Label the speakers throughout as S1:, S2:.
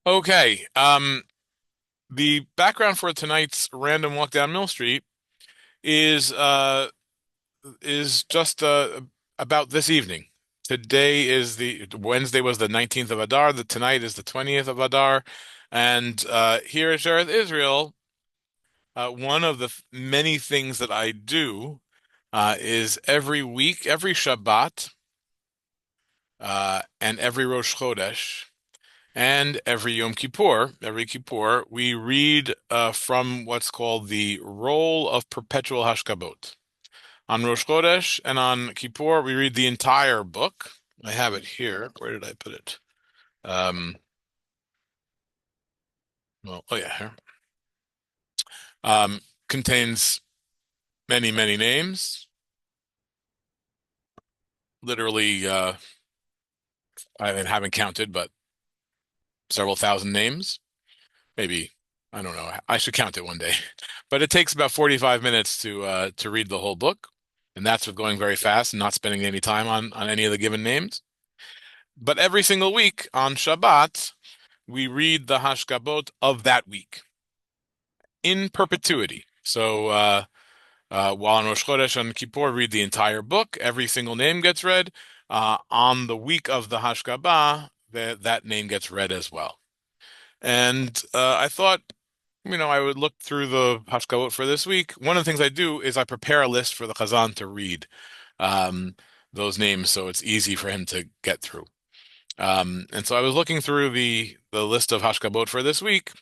S1: Okay. The background for tonight's random walk down Mill Street is uh is just about this evening. Today is the Wednesday was the 19th of Adar. The tonight is the 20th of Adar, and here at Shereth Israel, one of the many things that I do is every week, every Shabbat, and every Rosh Chodesh. And every Kippur, we read from what's called the Roll of Perpetual Hashcabot. On Rosh Chodesh and on Kippur, we read the entire book. I have it here. Where did I put it? Um, well, oh yeah, here. Um, Contains many, many names. Literally, I haven't counted, but several thousand names. Maybe, I don't know. I should count it one day. But it takes about 45 minutes to read the whole book. And that's with going very fast and not spending any time on any of the given names. But every single week on Shabbat, we read the Hashkabot of that week in perpetuity. So while on Rosh Chodesh and Kippur read the entire book, every single name gets read. On the week of the Hashkabah, that name gets read as well. And I thought, I would look through the Hashkabot for this week. One of the things I do is I prepare a list for the Chazan to read um, those names so it's easy for him to get through. And so I was looking through the list of Hashkabot for this week,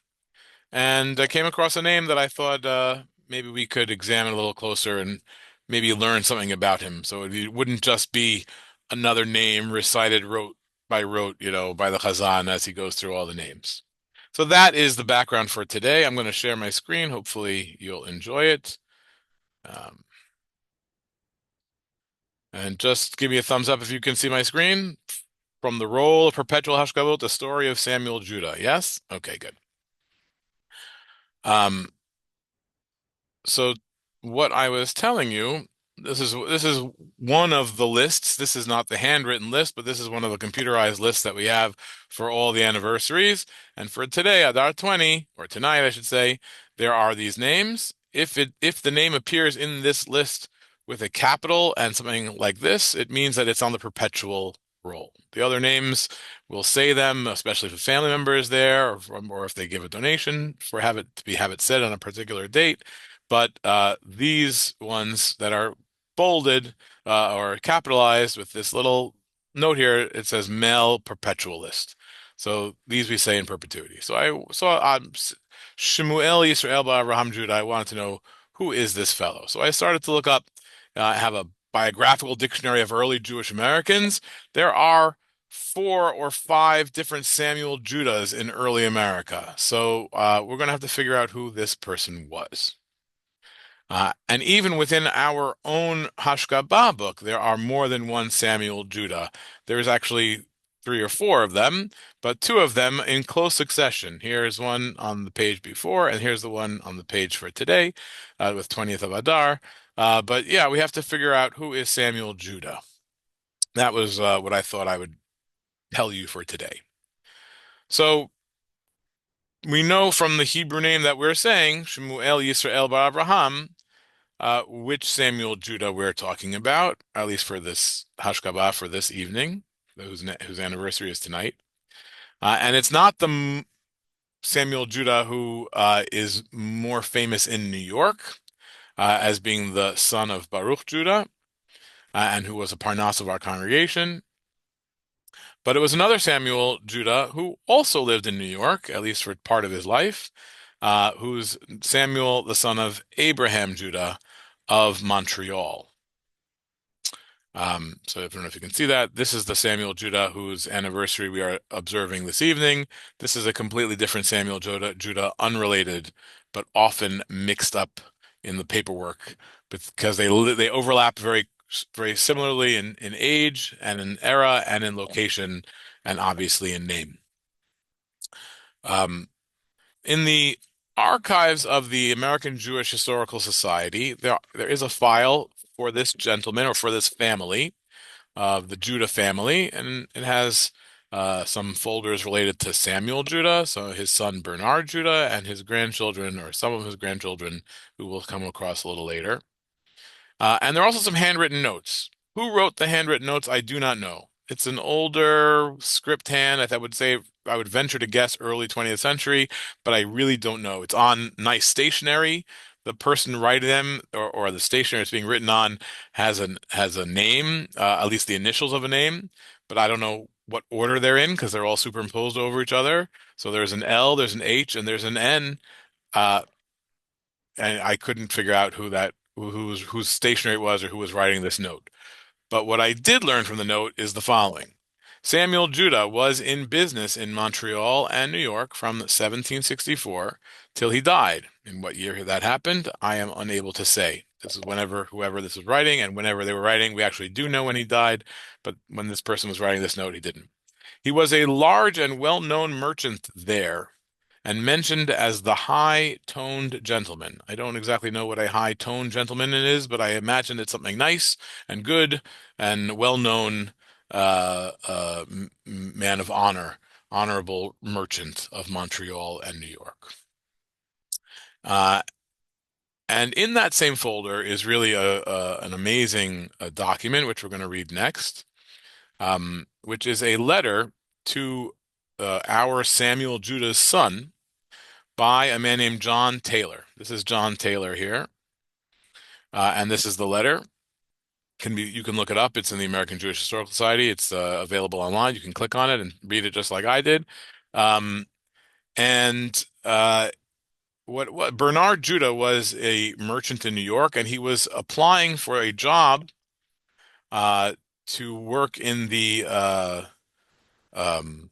S1: and I came across a name that I thought maybe we could examine a little closer and maybe learn something about him. So it wouldn't just be another name recited rote by rote, by the Chazan as he goes through all the names. So that is the background for today. I'm going to share my screen. Hopefully you'll enjoy it. Um, and just give me a thumbs up if you can see my screen. From the Roll of Perpetual Hashkavot, the story of Samuel Judah. Yes? Okay, good. Um, so what I was telling you, this is one of the lists. This is not the handwritten list, but this is one of the computerized lists that we have for all the anniversaries. And for today, Adar 20, or tonight, I should say, there are these names. If the name appears in this list with a capital and something like this, it means that it's on the perpetual roll. The other names, we'll say them, especially if a family member is there, or if they give a donation for have it said on a particular date. But these ones that are bolded or capitalized with this little note here, it says male perpetualist. So these we say in perpetuity. So I saw Shemuel Yisrael Abraham Judah. I wanted to know who is this fellow. So I started to look up. I have a biographical dictionary of early Jewish Americans. There are 4 or 5 different Samuel Judahs in early America. So we're going to have to figure out who this person was. And even within our own Hashkabah book, there are more than one Samuel Judah. There's actually 3 or 4 of them, but 2 of them in close succession. Here's one on the page before, and here's the one on the page for today, with 20th of Adar. But yeah, we have to figure out who is Samuel Judah. That was what I thought I would tell you for today. So we know from the Hebrew name that we're saying, Shemuel Yisrael Bar Abraham, which Samuel Judah we're talking about, at least for this Hashkabah for this evening, whose anniversary is tonight. And it's not the Samuel Judah who is more famous in New York as being the son of Baruch Judah and who was a Parnas of our congregation. But it was another Samuel Judah who also lived in New York, at least for part of his life, who's Samuel, the son of Abraham Judah of Montreal. So I don't know if you can see that. This is the Samuel Judah whose anniversary we are observing this evening. This is a completely different Samuel Judah, unrelated, but often mixed up in the paperwork because they overlap very similarly in age and in era and in location and obviously in name. Um, in the archives of the American Jewish Historical Society, there is a file for this gentleman or for this family of the Judah family, and it has some folders related to Samuel Judah, so his son Bernard Judah, and his grandchildren, or some of his grandchildren, who we'll come across a little later. And there are also some handwritten notes. Who wrote the handwritten notes? I do not know. It's an older script hand. I would say I would venture to guess early 20th century, but I really don't know. It's on nice stationery. The person writing them, or the stationery it's being written on, has a name, at least the initials of a name, but I don't know what order they're in because they're all superimposed over each other. So there's an L, there's an H, and there's an N. Uh, and I couldn't figure out whose stationery it was or who was writing this note. But what I did learn from the note is the following. Samuel Judah was in business in Montreal and New York from 1764 till he died. In what year that happened, I am unable to say. This is whenever whoever this was writing and whenever they were writing, we actually do know when he died, but when this person was writing this note, he didn't. He was a large and well-known merchant there, and mentioned as the high-toned gentleman. I don't exactly know what a high-toned gentleman is, but I imagine it's something nice and good and well-known man of honor, honorable merchant of Montreal and New York. Uh, and in that same folder is really an amazing document, which we're going to read next, which is a letter to our Samuel Judah's son by a man named John Taylor. This is John Taylor here, and this is the letter. You can look it up. It's in the American Jewish Historical Society. It's available online. You can click on it and read it just like I did. Um, and what Bernard Judah was a merchant in New York, and he was applying for a job uh, to work in the um,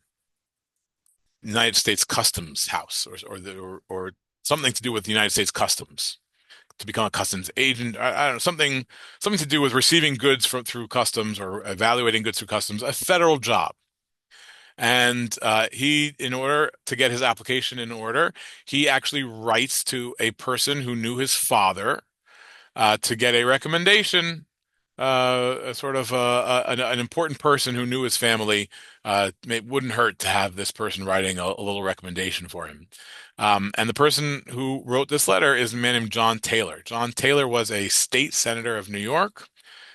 S1: United States Customs House, or something to do with the United States Customs, to become a customs agent. I don't know, something to do with receiving goods through customs or evaluating goods through customs, a federal job. And in order to get his application in order, he actually writes to a person who knew his father to get a recommendation, a sort of an important person who knew his family. It wouldn't hurt to have this person writing a little recommendation for him. And the person who wrote this letter is a man named John Taylor. John Taylor was a state senator of New York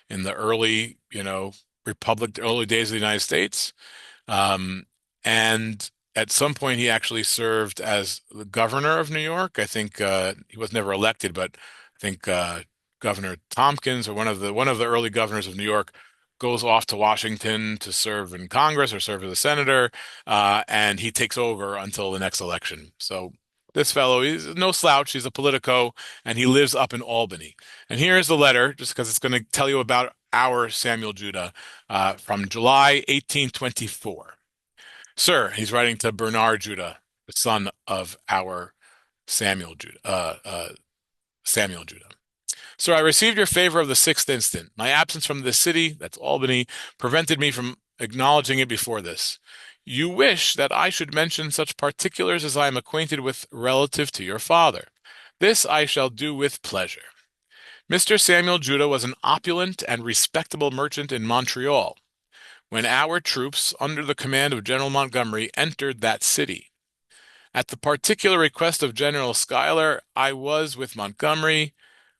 S1: in the early, the early days of the United States. Um, and at some point, he actually served as the governor of New York. I think he was never elected, but I think Governor Tompkins, or one of the early governors of New York, goes off to Washington to serve in Congress or serve as a senator, and he takes over until the next election. So this fellow, he's no slouch. He's a politico, and he lives up in Albany. And here's the letter, just because it's going to tell you about our Samuel Judah, from July 1824. Sir, he's writing to Bernard Judah, the son of our Samuel Judah. Samuel Judah. Sir, I received your favor of the 6th instant. My absence from this city, that's Albany, prevented me from acknowledging it before this. You wish that I should mention such particulars as I am acquainted with relative to your father. This I shall do with pleasure. Mr. Samuel Judah was an opulent and respectable merchant in Montreal when our troops, under the command of General Montgomery, entered that city. At the particular request of General Schuyler, I was with Montgomery,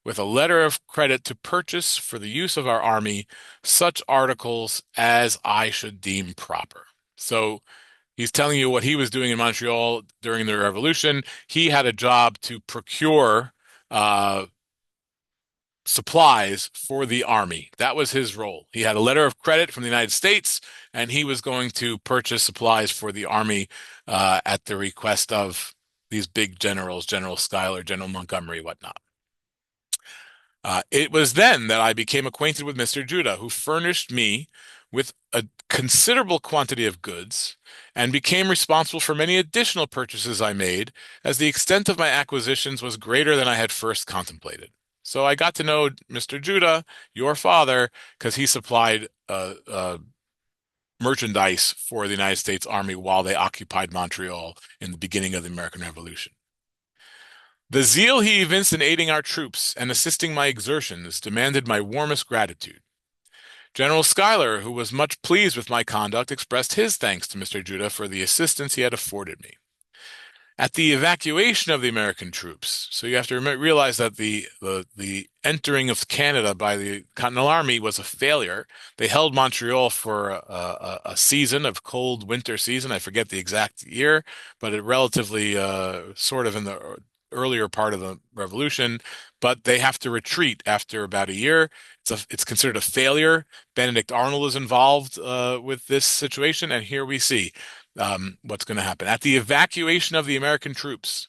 S1: with a letter of credit to purchase for the use of our army such articles as I should deem proper. So he's telling you what he was doing in Montreal during the Revolution. He had a job to procure supplies for the army. That was his role. He had a letter of credit from the United States, and he was going to purchase supplies for the army at the request of these big generals, General Schuyler, General Montgomery, whatnot. It was then that I became acquainted with Mr. Judah, who furnished me with a considerable quantity of goods and became responsible for many additional purchases I made, as the extent of my acquisitions was greater than I had first contemplated. So I got to know Mr. Judah, your father, because he supplied merchandise for the United States Army while they occupied Montreal in the beginning of the American Revolution. The zeal he evinced in aiding our troops and assisting my exertions demanded my warmest gratitude. General Schuyler, who was much pleased with my conduct, expressed his thanks to Mr. Judah for the assistance he had afforded me. At the evacuation of the American troops. So you have to realize that the entering of Canada by the Continental Army was a failure. They held Montreal for a season of cold winter season. I forget the exact year, but it relatively sort of in the earlier part of the revolution. But they have to retreat after about a year. It's considered a failure. Benedict Arnold is involved with this situation, and here we see what's going to happen. At the evacuation of the American troops,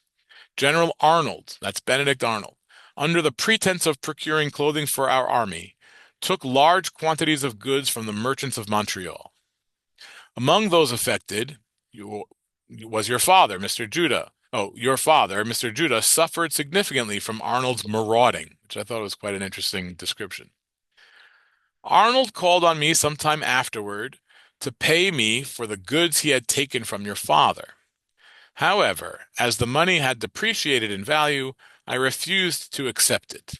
S1: General Arnold, that's Benedict Arnold, under the pretense of procuring clothing for our army, took large quantities of goods from the merchants of Montreal. Among those affected was your father, Mr. Judah. Oh, your father, Mr. Judah, suffered significantly from Arnold's marauding, which I thought was quite an interesting description. Arnold called on me some time afterward to pay me for the goods he had taken from your father. However, as the money had depreciated in value, I refused to accept it.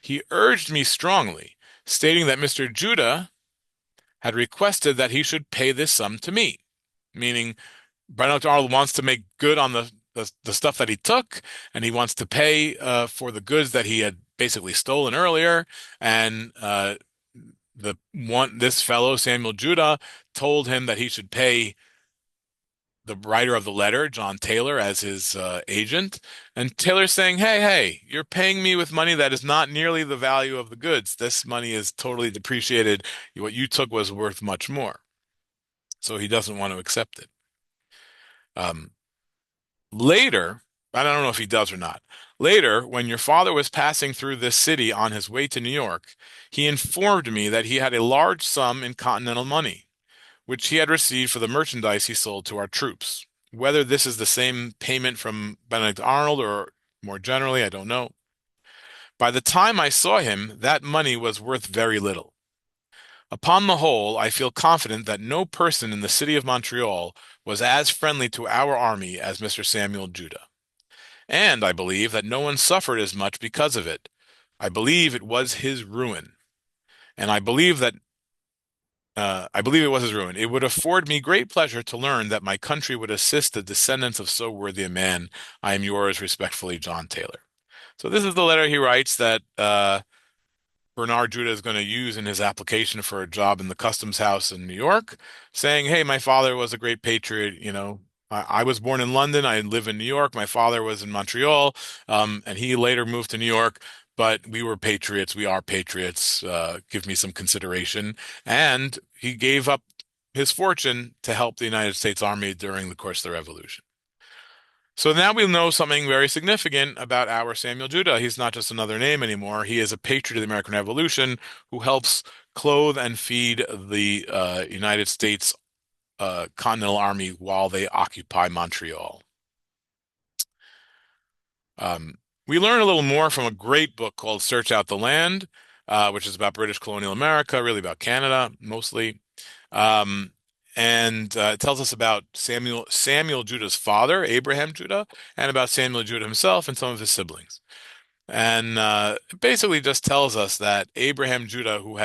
S1: He urged me strongly, stating that Mr. Judah had requested that he should pay this sum to me, meaning Benedict Arnold wants to make good on the stuff that he took, and he wants to pay for the goods that he had basically stolen earlier, and this fellow Samuel Judah told him that he should pay the writer of the letter, John Taylor, as his agent. And Taylor's saying, hey, hey, you're paying me with money that is not nearly the value of the goods. This money is totally depreciated. What you took was worth much more. So he doesn't want to accept it. Um, Later, I don't know if he does or not. Later, when your father was passing through this city on his way to New York, he informed me that he had a large sum in Continental money, which he had received for the merchandise he sold to our troops. Whether this is the same payment from Benedict Arnold or more generally, I don't know. By the time I saw him, that money was worth very little. Upon the whole, I feel confident that no person in the city of Montreal was as friendly to our army as Mr. Samuel Judah. And I believe that no one suffered as much because of it. I believe it was his ruin. And I believe it was his ruin. It would afford me great pleasure to learn that my country would assist the descendants of so worthy a man. I am yours respectfully, John Taylor. So this is the letter he writes that Bernard Judah is going to use in his application for a job in the customs house in New York, saying, "Hey, my father was a great patriot. I was born in London. I live in New York. My father was in Montreal, and he later moved to New York. But we were patriots. We are patriots. Give me some consideration." And he gave up his fortune to help the United States Army during the course of the Revolution. So now we know something very significant about our Samuel Judah. He's not just another name anymore. He is a patriot of the American Revolution who helps clothe and feed the United States Continental Army while they occupy Montreal. We learn a little more from a great book called Search Out the Land, which is about British colonial America, really about Canada mostly. Um, and it tells us about Samuel Judah's father, Abraham Judah, and about Samuel Judah himself and some of his siblings. And it basically just tells us that Abraham Judah, who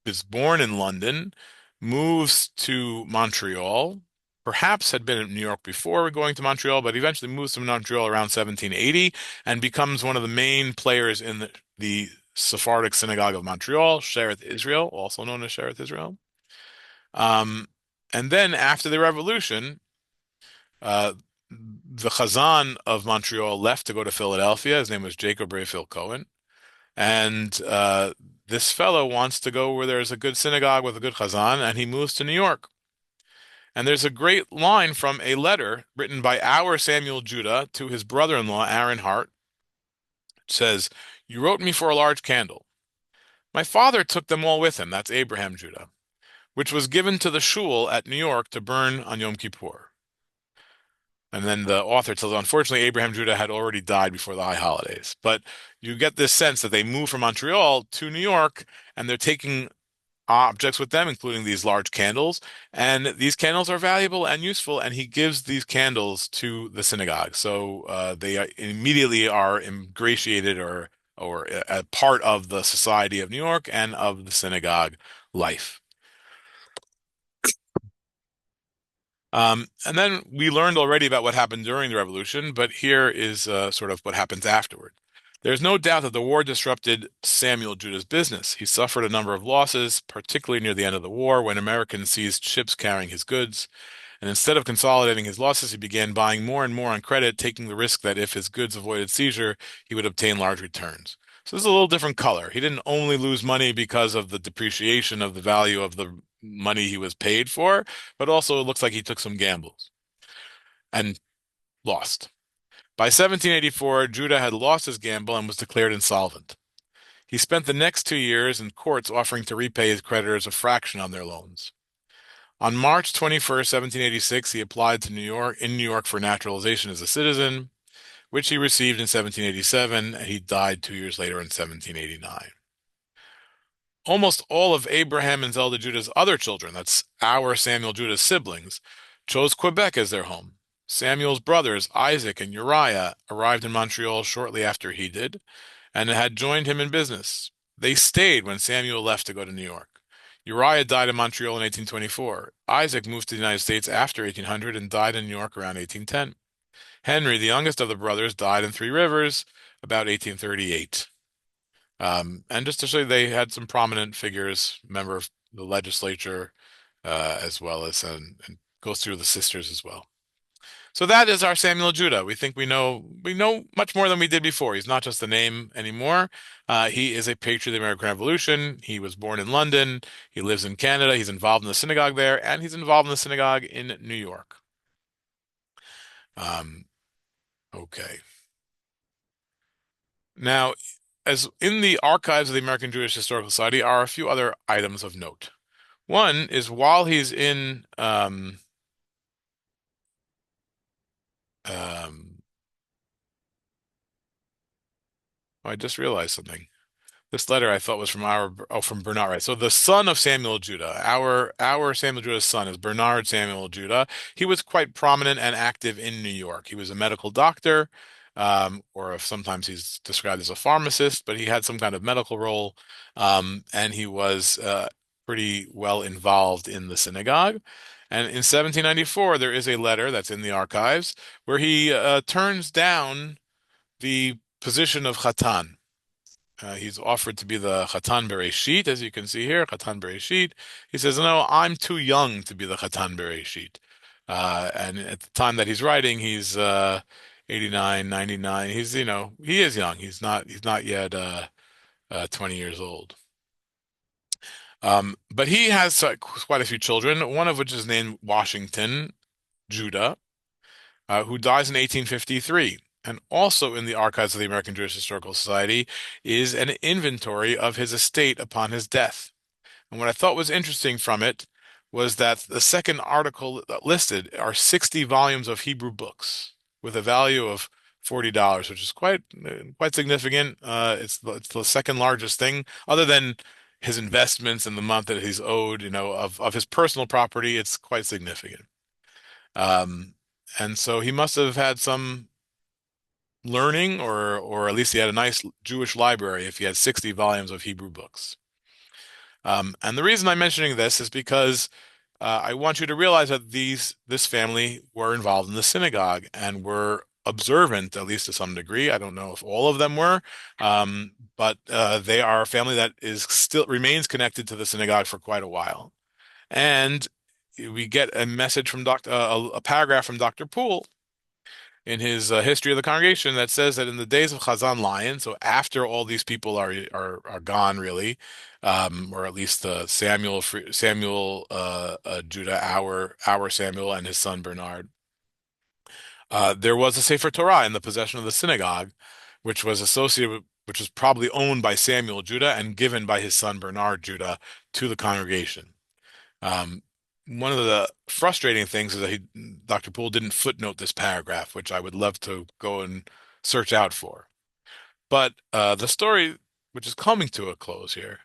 S1: was born in London, moves to Montreal, perhaps had been in New York before going to Montreal, but eventually moves to Montreal around 1780 and becomes one of the main players in the Sephardic Synagogue of Montreal, Shearith Israel, also known as Shearith Israel. Um, and then after the revolution, uh, the Chazan of Montreal left to go to Philadelphia. His name was Jacob Raphael Cohen. And this fellow wants to go where there's a good synagogue with a good Chazan, and he moves to New York. And there's a great line from a letter written by our Samuel Judah to his brother-in-law, Aaron Hart. It says, "You wrote me for a large candle. My father took them all with him," that's Abraham Judah, "which was given to the shul at New York to burn on Yom Kippur." And then the author tells, unfortunately, Abraham Judah had already died before the high holidays. But you get this sense that they moved from Montreal to New York, and they're taking objects with them, including these large candles. And these candles are valuable and useful, and he gives these candles to the synagogue. So they immediately are ingratiated or a part of the society of New York and of the synagogue life. And then we learned already about what happened during the revolution, but here is sort of what happens afterward. There's no doubt that the war disrupted Samuel Judah's business. He suffered a number of losses, particularly near the end of the war when Americans seized ships carrying his goods. And instead of consolidating his losses, he began buying more and more on credit, taking the risk that if his goods avoided seizure, he would obtain large returns. So this is a little different color. He didn't only lose money because of the depreciation of the value of the money he was paid for, but also it looks like he took some gambles and lost. By 1784, Judah had lost his gamble and was declared insolvent. He spent the next 2 years in courts offering to repay his creditors a fraction on their loans. On March 21st, 1786, he applied to New York for naturalization as a citizen, which he received in 1787, and he died 2 years later in 1789. Almost all of Abraham and Zelda Judah's other children, that's our Samuel Judah's siblings, chose Quebec as their home. Samuel's brothers, Isaac and Uriah, arrived in Montreal shortly after he did and had joined him in business. They stayed when Samuel left to go to New York. Uriah died in Montreal in 1824. Isaac moved to the United States after 1800 and died in New York around 1810. Henry, the youngest of the brothers, died in Three Rivers about 1838. And just to show you, they had some prominent figures, member of the legislature, as well as, and goes through the sisters as well. So that is our Samuel Judah. We think we know much more than we did before. He's not just a name anymore. He is a patriot of the American Revolution. He was born in London. He lives in Canada. He's involved in the synagogue there, and he's involved in the synagogue in New York. Um, okay. Now, as in the archives of the American Jewish Historical Society are a few other items of note. One is while he's in um, oh, I just realized something. This letter I thought was from Bernard, right? So the son of Samuel Judah, our Samuel Judah's son is Bernard Samuel Judah. He was quite prominent and active in New York. He was a medical doctor, or sometimes he's described as a pharmacist, but he had some kind of medical role, and he was pretty well involved in the synagogue. And in 1794, there is a letter that's in the archives where he turns down the position of Khatan. He's offered to be the Chatan Bereshit, as you can see here, Chatan Bereshit. He says, "No, I'm too young to be the Chatan Bereshit." And at the time that he's writing, he's 89, 99. He is young. He's not yet 20 years old. But he has quite a few children, one of which is named Washington Judah, who dies in 1853. And also in the archives of the American Jewish Historical Society is an inventory of his estate upon his death. And what I thought was interesting from it was that the second article listed are 60 volumes of Hebrew books with a value of $40, which is quite significant. It's the second largest thing, other than his investments and the amount that he's owed, of his personal property. It's quite significant. Um, and so he must have had some learning, or at least he had a nice Jewish library if he had 60 volumes of Hebrew books. And the reason I'm mentioning this is because I want you to realize that this family were involved in the synagogue and were observant, at least to some degree. I don't know if all of them were, but they are a family that is still remains connected to the synagogue for quite a while. And we get a message from a paragraph from Dr. Poole in his history of the congregation that says that in the days of Chazan Lion, so after all these people are gone, really, or at least Samuel Judah, our Samuel, and his son Bernard, there was a Sefer Torah in the possession of the synagogue, which was probably owned by Samuel Judah and given by his son Bernard Judah to the congregation. Um, One of the frustrating things is that Dr. Poole didn't footnote this paragraph, which I would love to go and search out for. But the story, which is coming to a close here,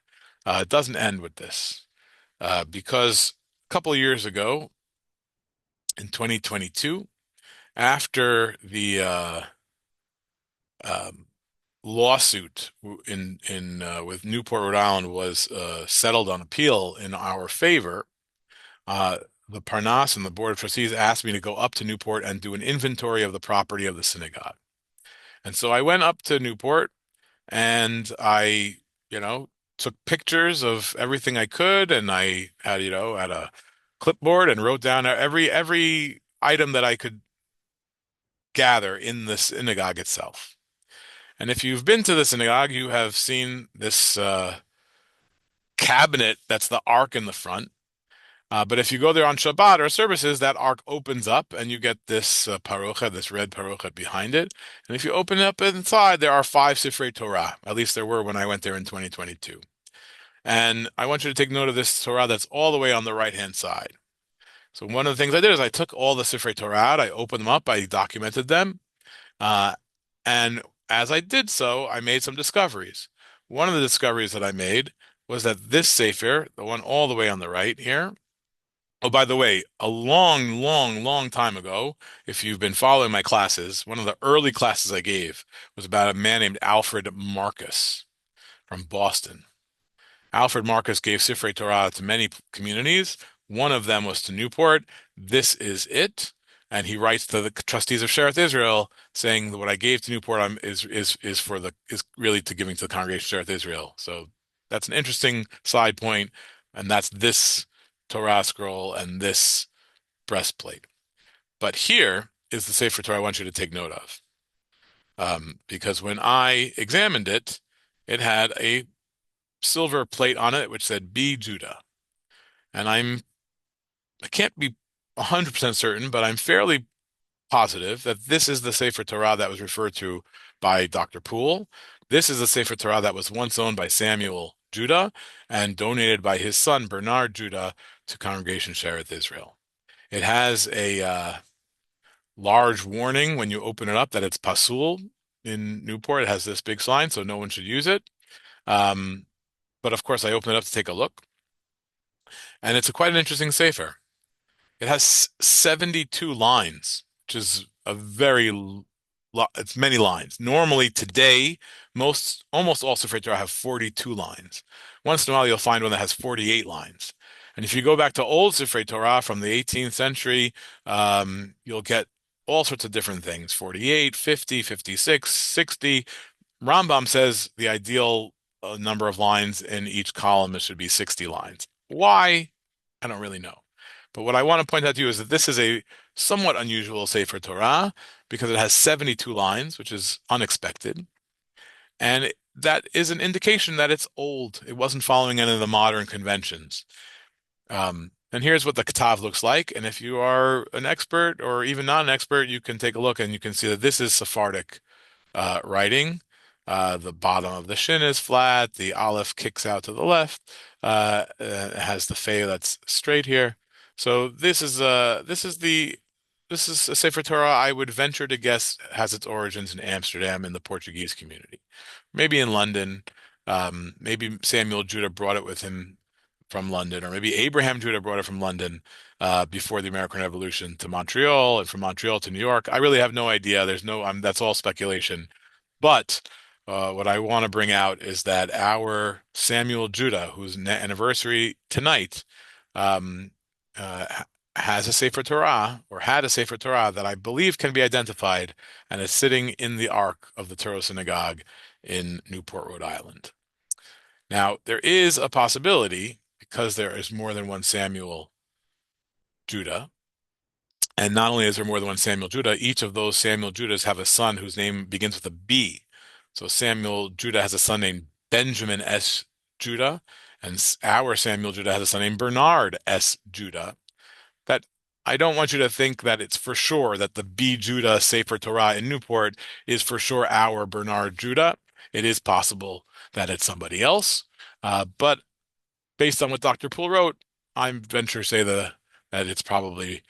S1: doesn't end with this, because a couple of years ago, in 2022, after the um, lawsuit in with Newport, Rhode Island was settled on appeal in our favor, uh, the Parnas and the Board of Trustees asked me to go up to Newport and do an inventory of the property of the synagogue. And so I went up to Newport and I, you know, took pictures of everything I could, and I had, had a clipboard and wrote down every item that I could gather in the synagogue itself. And if you've been to the synagogue, you have seen this cabinet that's the ark in the front. But if you go there on Shabbat or services, that ark opens up and you get this parocha, this red parocha behind it. And if you open it up inside, there are five Sifrei Torah. At least there were when I went there in 2022. And I want you to take note of this Torah that's all the way on the right-hand side. So one of the things I did is I took all the Sifrei Torah out, I opened them up, I documented them. Uh, and as I did so, I made some discoveries. One of the discoveries that I made was that this Sefer, the one all the way on the right here, oh, by the way, a long, long, long time ago, if you've been following my classes, one of the early classes I gave was about a man named Alfred Marcus from Boston. Alfred Marcus gave Sifrei Torah to many communities. One of them was to Newport. This is it. And he writes to the trustees of Sheretz Israel saying that what I gave to Newport is really to giving to the congregation of Sheretz Israel. So that's an interesting side point, and that's this Torah scroll and this breastplate. But here is the Sefer Torah I want you to take note of. Because when I examined it, it had a silver plate on it which said "Be Judah," and I can't be 100% certain, but I'm fairly positive that this is the Sefer Torah that was referred to by Dr. Poole. This is the Sefer Torah that was once owned by Samuel Judah and donated by his son Bernard Judah to Congregation Sheretz Israel. It has a large warning when you open it up that it's pasul in Newport. It has this big sign, so no one should use it. Um, but of course, I opened it up to take a look, and it's quite an interesting sefer. It has 72 lines, which is a it's many lines. Normally today, almost all Sefer Torah have 42 lines. Once in a while, you'll find one that has 48 lines. And if you go back to old Sefer Torah from the 18th century, you'll get all sorts of different things, 48, 50, 56, 60. Rambam says the ideal number of lines in each column should be 60 lines. Why? I don't really know. But what I want to point out to you is that this is a somewhat unusual Sefer Torah because it has 72 lines, which is unexpected. And that is an indication that it's old. It wasn't following any of the modern conventions. And here's what the Ketav looks like. And if you are an expert or even not an expert, you can take a look and you can see that this is Sephardic writing. The bottom of the shin is flat. The aleph kicks out to the left. It has the fei that's straight here. So this is a Sefer Torah I would venture to guess has its origins in Amsterdam in the Portuguese community, maybe in London. Maybe Samuel Judah brought it with him from London, or maybe Abraham Judah brought it from London before the American Revolution to Montreal, and from Montreal to New York. I really have no idea. That's all speculation. But what I want to bring out is that our Samuel Judah, whose anniversary tonight, um, has a Sefer Torah, or had a Sefer Torah that I believe can be identified, and is sitting in the Ark of the Torah Synagogue in Newport, Rhode Island. Now, there is a possibility, because there is more than one Samuel Judah, and not only is there more than one Samuel Judah, each of those Samuel Judahs have a son whose name begins with a B. So Samuel Judah has a son named Benjamin S. Judah, and our Samuel Judah has a son named Bernard S. Judah. That I don't want you to think that it's for sure that the B. Judah Sefer Torah in Newport is for sure our Bernard Judah. It is possible that it's somebody else, but based on what Dr. Poole wrote, I venture to say that it's probably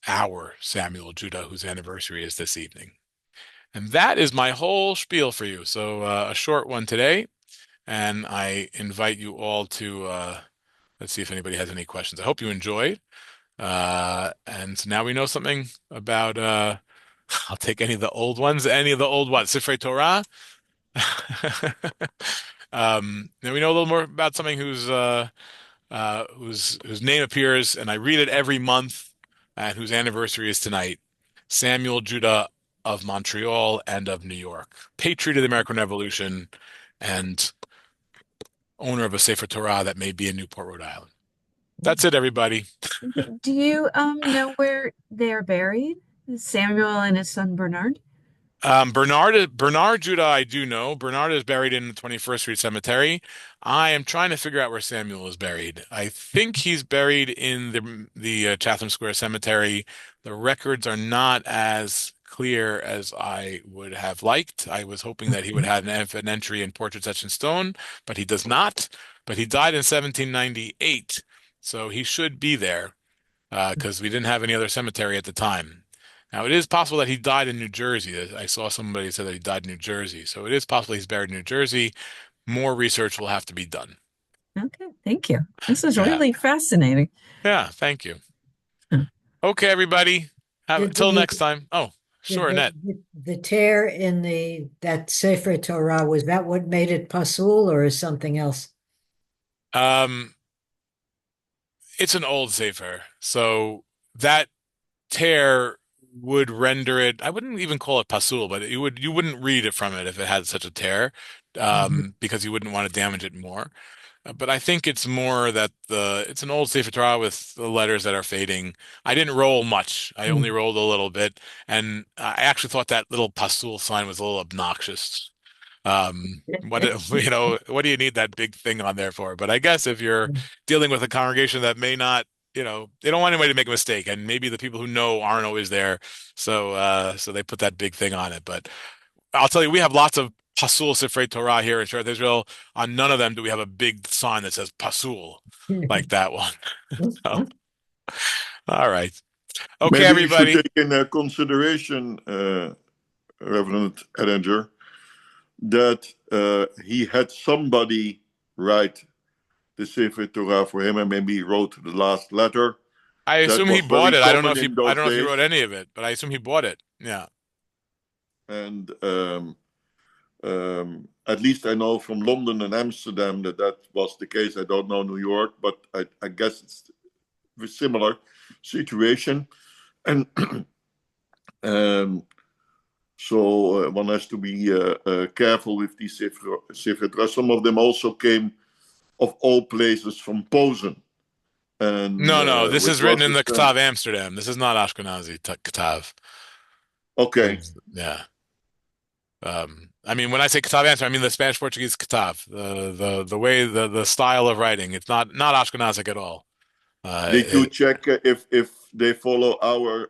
S1: our Samuel Judah, whose anniversary is this evening. And that is my whole spiel for you. So a short one today, and I invite you all to let's see if anybody has any questions. I hope you enjoyed. And so now we know something about I'll take any of the old ones, any of the old what? Sifrei Torah? Now we know a little more about something whose name appears, and I read it every month, and whose anniversary is tonight. Samuel Judah of Montreal and of New York, patriot of the American Revolution, and owner of a Sefer Torah that may be in Newport, Rhode Island. That's it, everybody.
S2: Do you know where they're buried? Samuel and his son Bernard?
S1: Bernard Judah, I do know. Bernard is buried in the 21st Street Cemetery. I am trying to figure out where Samuel is buried. I think he's buried in the Chatham Square Cemetery. The records are not as clear as I would have liked. I was hoping that he would have an entry in Portrait Etched in Stone, but he does not. But he died in 1798, so he should be there because we didn't have any other cemetery at the time. Now, it is possible that he died in New Jersey. I saw somebody say that he died in New Jersey. So it is possible he's buried in New Jersey. More research will have to be done.
S2: Okay, thank you. This is
S1: Yeah.
S2: really fascinating.
S1: Yeah. Thank you.
S2: Huh.
S1: Okay, everybody.
S3: Did
S1: Till
S3: the
S1: next time. Oh,
S3: did
S1: sure, Annette.
S3: the tear in the that Sefer Torah, was that what made it pasul or is something else?
S1: Um, it's an old Sefer. So that tear would render it, I wouldn't even call it pasul, but you wouldn't read it from it if it had such a tear,
S3: Mhm.
S1: because you wouldn't want to damage it more. But I think it's more that it's an old Sefer Torah with the letters that are fading. I didn't roll much. I only rolled a little bit, and I actually thought that little pasul sign was a little obnoxious. What do you need that big thing on there for? But I guess if you're dealing with a congregation that may not, they don't want anybody to make a mistake, and maybe the people who know aren't always there, so they put that big thing on it. But I'll tell you, we have lots of Pasul Sifrei Torah here in Sheretz Israel. On none of them do we have a big sign that says Pasul like that one. So, all right. Okay,
S4: Maybe you should
S1: everybody.
S4: take in consideration, Reverend Edinger, that he had somebody write the Sefer Torah for him, and maybe he wrote the last letter.
S1: I
S4: That
S1: assume he
S4: was very
S1: bought it.
S4: common in
S1: I
S4: those
S1: don't know if he wrote
S4: days.
S1: any of it, but I assume he bought it. Yeah.
S4: And at least I know from London and Amsterdam that that was the case. I don't know New York, but I guess it's a similar situation. And um, so one has to be careful with these Sefer Torah. Some of them also came, of all places, from Posen, and
S1: No, no, this is
S4: which
S1: written
S4: was
S1: in
S4: the
S1: the
S4: standard.
S1: Ktav Amsterdam. This is not Ashkenazi Ktav.
S4: Okay,
S1: Yeah. I mean, when I say Ktav Amsterdam, I mean the Spanish Portuguese Ktav, the way the style of writing. It's not Ashkenazic at all.
S4: did you
S1: It,
S4: check if they follow our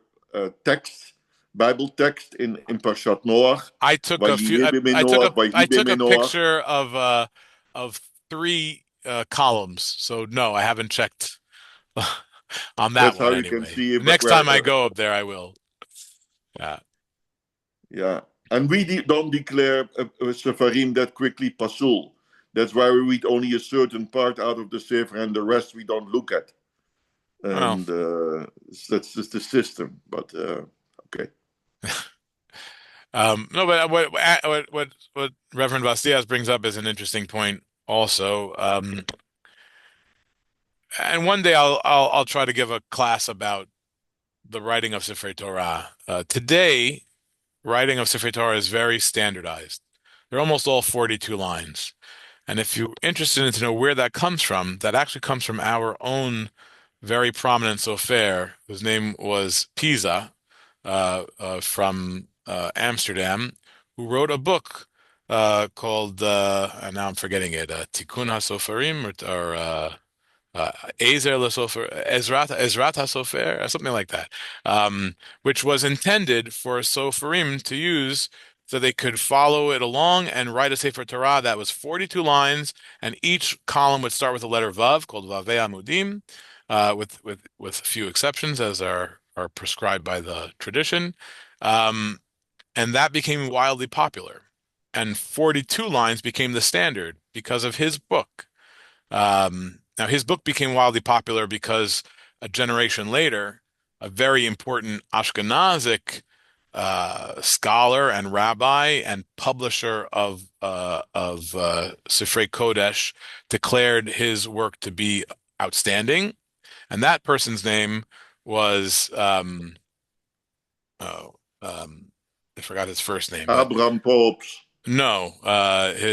S4: text, Bible text in Parshat Noach?
S1: I took a few.
S4: Vayihi
S1: I took
S4: Noach,
S1: I
S4: Vayibe
S1: took a
S4: Noach.
S1: picture of three columns. So no, I haven't checked on that
S4: That's
S1: one
S4: how you can
S1: anyway.
S4: see if
S1: Next
S4: where.
S1: time I go up there, I will. Yeah.
S4: Yeah, and we don't declare Sefarim that quickly pasul. That's why we read only a certain part out of the Sefer, and the rest we don't look at.
S1: Well,
S4: And that's just the system. But okay.
S1: no, but what Reverend Bastias brings up is an interesting point also. And one day I'll try to give a class about the writing of Sifrei Torah. Today, writing of Sifrei Torah is very standardized. They're almost all 42 lines. And if you're interested in to know where that comes from, that actually comes from our own very prominent sofer, whose name was Pisa, from Amsterdam, who wrote a book called, and now I'm forgetting it, Tikkun HaSofarim, uh, Ezer LaSofer, Ezrat HaSofer, or something like that, which was intended for Soferim to use so they could follow it along and write a Sefer Torah that was 42 lines, and each column would start with the letter Vav, called Vavei Amudim, with a few exceptions as are prescribed by the tradition, and that became wildly popular. And 42 lines became the standard because of his book. Now, his book became wildly popular because a generation later, a very important Ashkenazic scholar and rabbi and publisher of Sifrei Kodesh, declared his work to be outstanding, and that person's name was oh I forgot his first name, but
S4: Abraham Popes.
S1: no,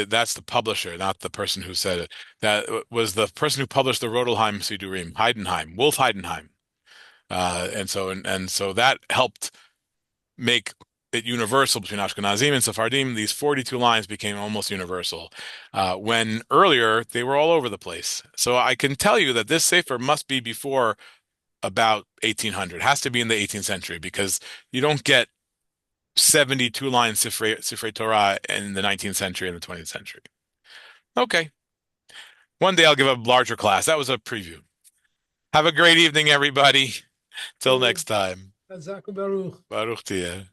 S1: that's the publisher, not the person who said it. That was the person who published the Rodelheim Sidurim, Heidenheim, Wolf Heidenheim. And so that helped make it universal between Ashkenazim and Sephardim. These 42 lines became almost universal, when earlier they were all over the place. So I can tell you that this Sefer must be before about 1800. It has to be in the 18th century because you don't get 72 line Sifrei Torah in the 19th century and the 20th century. Okay. One day I'll give a larger class. That was a preview. Have a great evening, everybody. Till next time.
S5: Baruch.
S1: Baruch Tiyeh.